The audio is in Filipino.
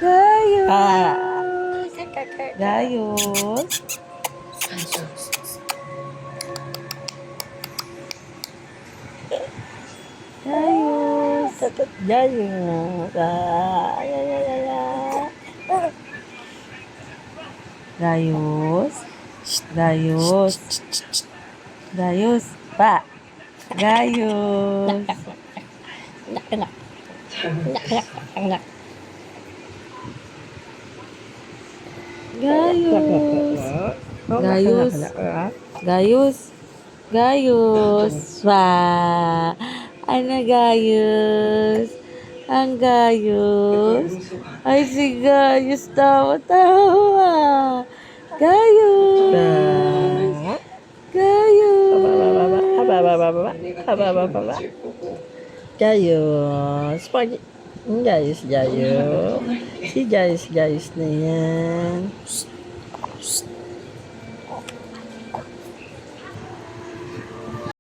Gayus. Gayus. Gayus. Gayus. Ay, ay, ay, ay, ay. Gayus. Gayus. Gayus. Pa. Gayus. Gayus. Gayus. Gayus. Gayus. Wah. Ano Gayus? Ang Gayus. Ay si Gayus tawa-tawa. Gayus. Gayus. Gayus. Gayus, Gayus. Si Gayus, Gayus na yan.